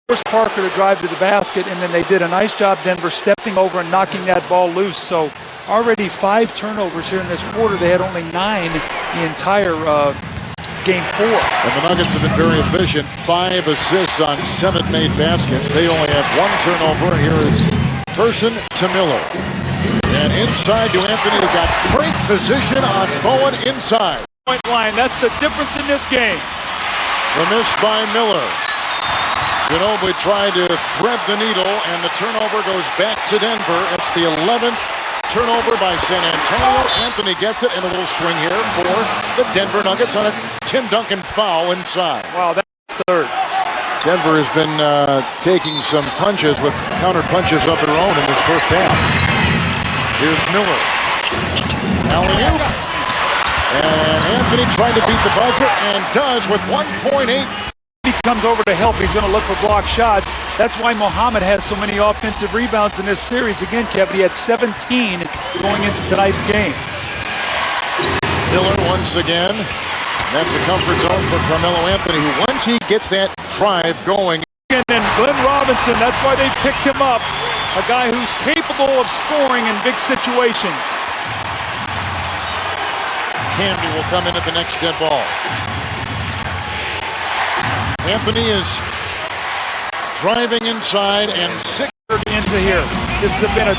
forced Parker to drive to the basket, and then they did a nice job, Denver, stepping over and knocking that ball loose. So already 5 turnovers here in this quarter. They had only 9 the entire game 4. And the Nuggets have been very efficient. 5 assists on 7 made baskets. They only have 1 turnover. Here is Person to Miller. And inside to Anthony, who got great position on Bowen inside. Point line, that's the difference in this game. The miss by Miller. Ginobili tried to thread the needle, and the turnover goes back to Denver. It's the 11th turnover by San Antonio. Anthony gets it, and a little swing here for the Denver Nuggets on a Tim Duncan foul inside. Wow, that's third. Denver has been taking some punches with counter punches of their own in this first half. Here's Miller. Alley-oop. And Anthony trying to beat the buzzer, and does with 1.8. He comes over to help. He's going to look for block shots. That's why Mohammed has so many offensive rebounds in this series. Again, Kevin, he had 17 going into tonight's game. Miller once again. That's the comfort zone for Carmelo Anthony, who once he gets that drive going. And then Glenn Robinson, that's why they picked him up. A guy who's capable of scoring in big situations. Camby will come in at the next dead ball. Anthony is driving inside and 6 into here. This has been a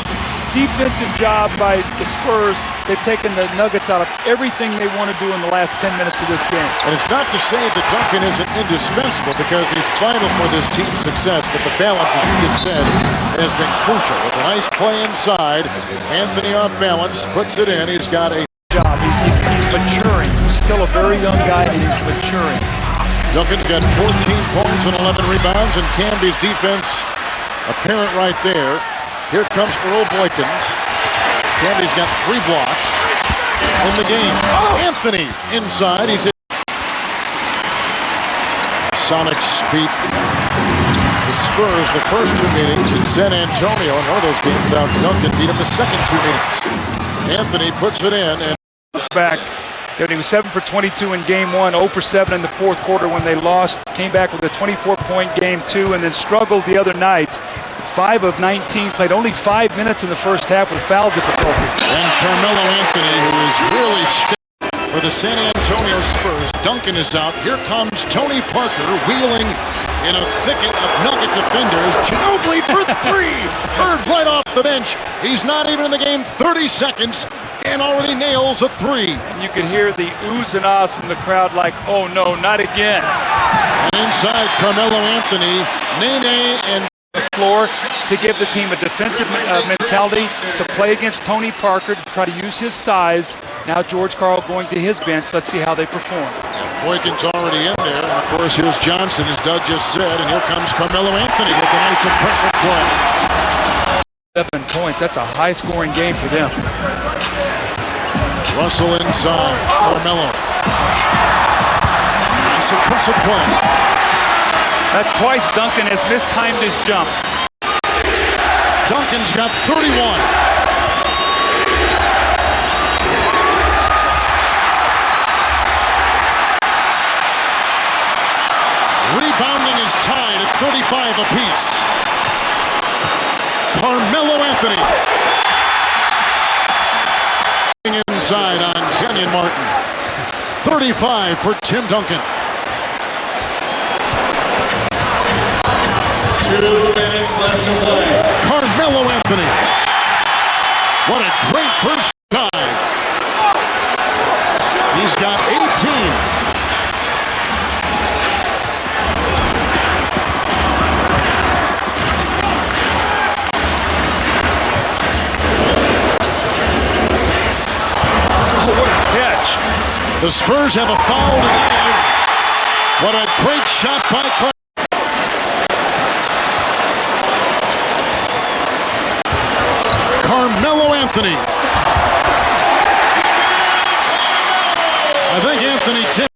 defensive job by the Spurs. They've taken the Nuggets out of everything they want to do in the last 10 minutes of this game. And it's not to say that Duncan isn't indispensable, because he's vital for this team's success, but the balance, as you just said, has been crucial. With a nice play inside, Anthony off balance, puts it in. He's got a job. He's maturing. He's still a very young guy, and he's maturing. Duncan's got 14 points and 11 rebounds, and Camby's defense apparent right there. Here comes Earl Boykins. Camby's got 3 blocks in the game. Anthony inside. He's hit. Sonics beat the Spurs the first 2 meetings in San Antonio. In one of those games without Duncan, beat him the second 2 meetings. Anthony puts it in, and it's back. He was 7 for 22 in game 1, 0 for 7 in the fourth quarter when they lost. Came back with a 24-point game 2, and then struggled the other night. 5 of 19, played only 5 minutes in the first half with foul difficulty. And Carmelo Anthony, who is really for the San Antonio Spurs. Duncan is out. Here comes Tony Parker wheeling in a thicket of Nugget defenders. Ginobili for 3. Bird right off the bench. He's not even in the game 30 seconds and already nails a 3. And you could hear the oohs and ahs from the crowd like, oh no, not again. And inside, Carmelo Anthony, Nene, and the floor to give the team a defensive mentality to play against Tony Parker, to try to use his size. Now George Karl going to his bench. Let's see how they perform. Boykin's already in there, and of course here's Johnson, as Doug just said, and here comes Carmelo Anthony with a nice impressive play. 7 points. That's a high-scoring game for them. Russell inside. Carmelo. Nice impressive play. That's twice Duncan has mistimed his jump. Duncan's got 31. Rebounding is tied at 35 apiece. Carmelo Anthony. Inside on Kenyon Martin. 35 for Tim Duncan. 2 minutes left to play. Carmelo Anthony. What a great first dive. He's got 18. Oh, what a catch. The Spurs have a foul tonight. What a great shot by Carmelo. Carmelo Anthony. I think Anthony Tim.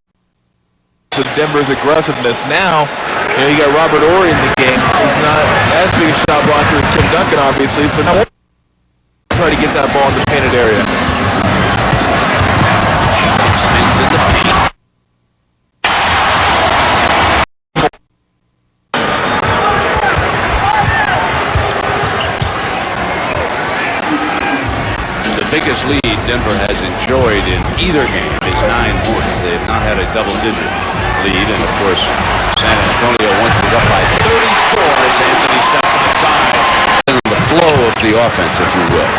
So Denver's aggressiveness now, you got Robert Horry in the game. He's not as big a shot blocker as Tim Duncan, obviously. So now try to get that ball in the painted area. Spins in the paint. Denver has enjoyed in either game is 9 points. They have not had a double-digit lead, and of course, San Antonio once was up by 34 as Anthony steps outside. And the flow of the offense, if you will.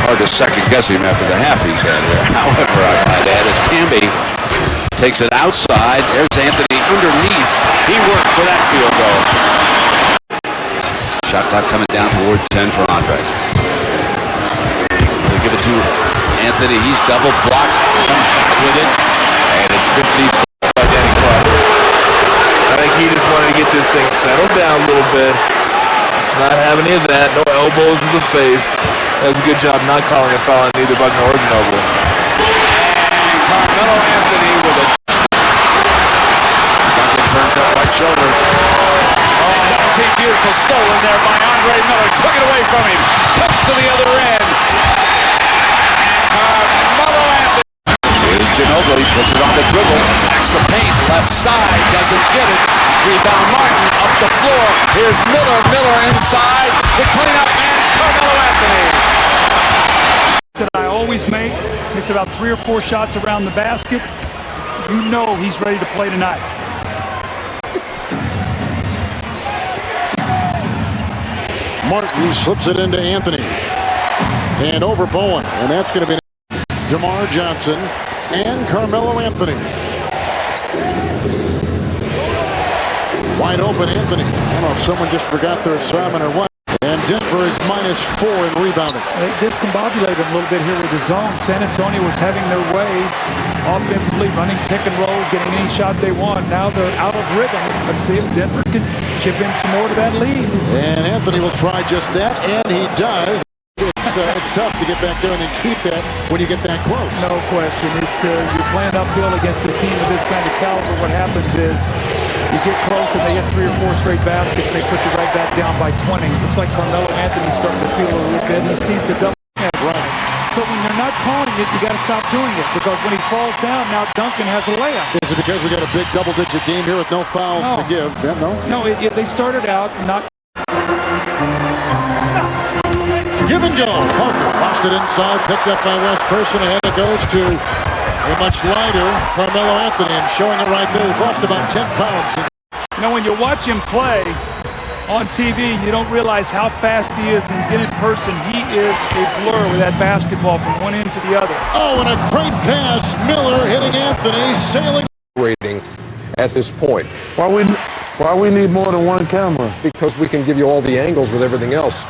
Hard to second-guess him after the half he's had here. However, I might add, as Camby takes it outside, there's Anthony underneath. He worked for that field goal. Shot clock coming down toward 10 for Andre. They give it to Anthony. He's double blocked. Comes back with it. And it's 50 by Danny Clark. I think he just wanted to get this thing settled down a little bit. It's not having any of that. No elbows in the face. That was a good job not calling a foul on either Buckner or Ginobili. And Carmelo Anthony with a... Duncan turns up right shoulder. Oh, double-team beautiful. Stolen there by Andre Miller. Took it away from him. Comes to the other end. Carmelo Anthony. Here's Ginobili. Puts it on the dribble. Attacks the paint. Left side. Doesn't get it. Rebound Martin. Up the floor. Here's Miller. Miller inside. The cleanup man's Carmelo Anthony. That I always make. Missed about 3 or 4 shots around the basket. You know he's ready to play tonight. Martin slips it into Anthony. And over Bowen. And that's going to be DeMar Johnson and Carmelo Anthony. Wide open Anthony. I don't know if someone just forgot their assignment or what. And Denver is -4 in rebounding. They discombobulated a little bit here with the zone. San Antonio was having their way offensively, running pick and rolls, getting any shot they want. Now they're out of rhythm. Let's see if Denver can chip in some more to that lead. And Anthony will try just that, and he does. It's tough to get back there and then keep that when you get that close. No question. It's you're playing uphill against a team of this kind of caliber. What happens is you get close and they hit 3 or 4 straight baskets. They put you right back down by 20. Looks like Carmelo Anthony's starting to feel a little bit. He sees the double. Right. So when you're not calling it, you got to stop doing it because when he falls down, now Duncan has a layup. Is it because we got a big double-digit game here with no fouls to give? No, they started out not. Give and go. Parker lost it inside, picked up by West Person, and it goes to a much lighter Carmelo Anthony, and showing it right there. He's lost about 10 pounds. You know, when you watch him play on TV, you don't realize how fast he is, and you get in person, he is a blur with that basketball from one end to the other. Oh, and a great pass. Miller hitting Anthony, sailing. Rating at this point. Why we need more than one camera? Because we can give you all the angles with everything else.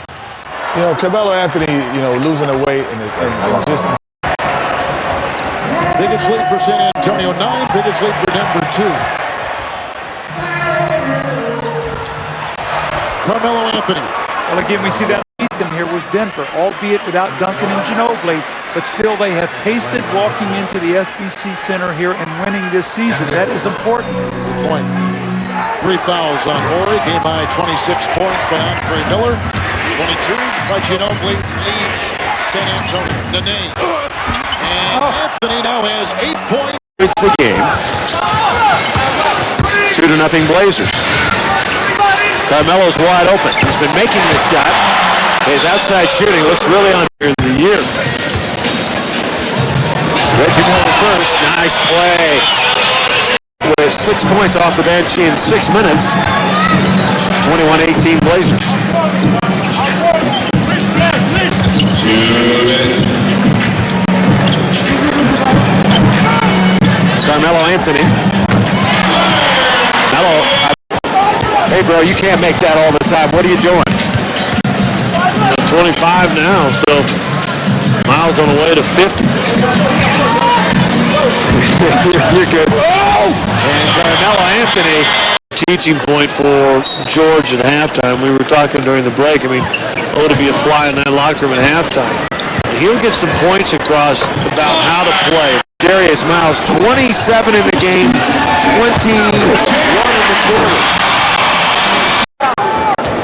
You know, Carmelo Anthony, losing the weight and just... Biggest lead for San Antonio, 9. Biggest lead for Denver, 2. Carmelo Anthony. Well, again, we see that lead them here was Denver, albeit without Duncan and Ginobili, but still they have tasted walking into the SBC Center here and winning this season. That is important. Good point. 3 fouls on Horry, came by 26 points by Andre Miller. 22 by Ginobili leads San Antonio. Nene. And Anthony now has 8 points. It's the game. 2-0 Blazers. Carmelo's wide open. He's been making this shot. His outside shooting looks really on here in the year. Reggie Miller first. Nice play. With 6 points off the bench in 6 minutes. 21-18 Blazers. Carmelo Anthony. Melo. Hey, bro, you can't make that all the time. What are you doing? 25 now, so Miles on the way to 50. You're good. And Carmelo Anthony, teaching point for George at halftime. We were talking during the break. I mean, to be a fly in that locker room at halftime. And he'll get some points across about how to play. Darius Miles, 27 in the game, 21 in the quarter.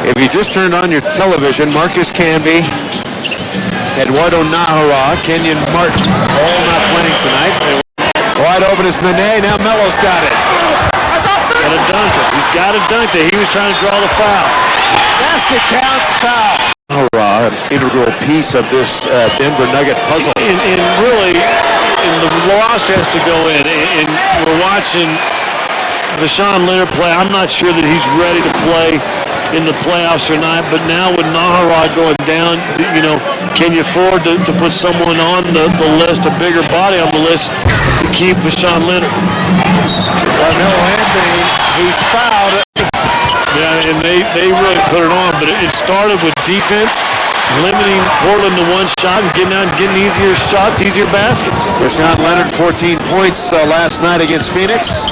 If you just turned on your television, Marcus Camby, Eduardo Nahara, Kenyon Martin, all not playing tonight. Wide open is Nene. Now Melo's got it. Got to dunk it. He's got to dunk it. He was trying to draw the foul. Basket counts, foul. Nahara integral piece of this Denver Nugget puzzle. And really, the loss has to go in. And we're watching Vashawn Leonard play. I'm not sure that he's ready to play in the playoffs or not, but now with Naharad going down, can you afford to put someone on the list, a bigger body on the list, to keep Vashawn Leonard? Carmelo Anthony, he's fouled. Yeah, and they really put it on, but it started with defense, limiting Portland to one shot and getting out and getting easier shots, easier baskets. Vashawn Leonard, 14 points last night against Phoenix.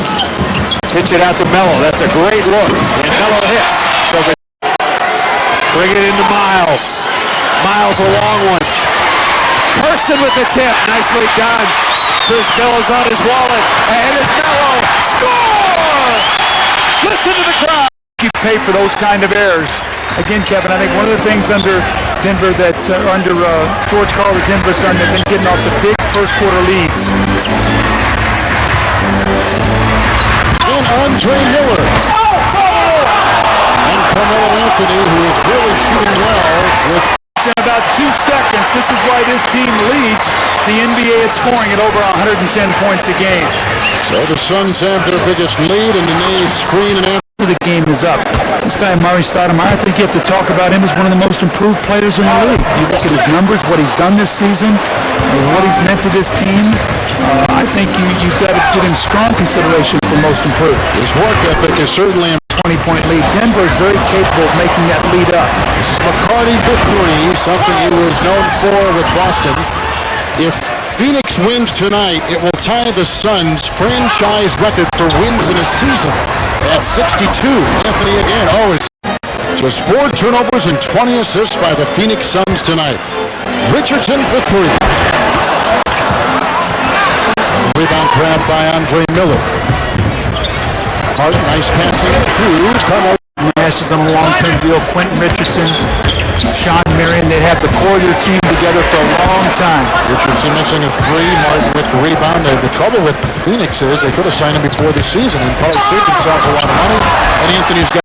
Pitch it out to Melo. That's a great look. And Melo hits. So bring it into Miles. Miles a long one. Person with the tip. Nicely done. Chris Billows on his wallet. And it's Melo. Score! Listen to the crowd. You pay for those kind of errors. Again, Kevin, I think one of the things under Denver under George Karl, the Denver Sun, they've been getting off the big first quarter leads. And Andre Miller. And Carmelo Anthony, who is really shooting well with In about 2 seconds, this is why this team leads the NBA at scoring at over 110 points a game. So the Suns have their biggest lead, and Nene's screen and The game is up. This guy, Murray Stoudemire, I think you have to talk about him as one of the most improved players in the league. You look at his numbers, what he's done this season, what he's meant to this team. I think you've got to give him strong consideration for most improved. his work ethic is certainly 20-point lead. Denver is very capable of making that lead up. This is McCarty for three, something he was known for with Boston. If Phoenix wins tonight, it will tie the Suns' franchise record for wins in a season at 62. Anthony again. Oh, it's just 4 turnovers and 20 assists by the Phoenix Suns tonight. Richardson for three. Rebound grab by Andre Miller. Hart, nice passing to Carmelo. Ashes on a long-term deal. Quentin Richardson, Sean Marion, they have the core of their team together for a long time. Richardson missing a three. Martin with the rebound. The trouble with Phoenix is they could have signed him before the season and probably saved themselves a lot of money. And Anthony's got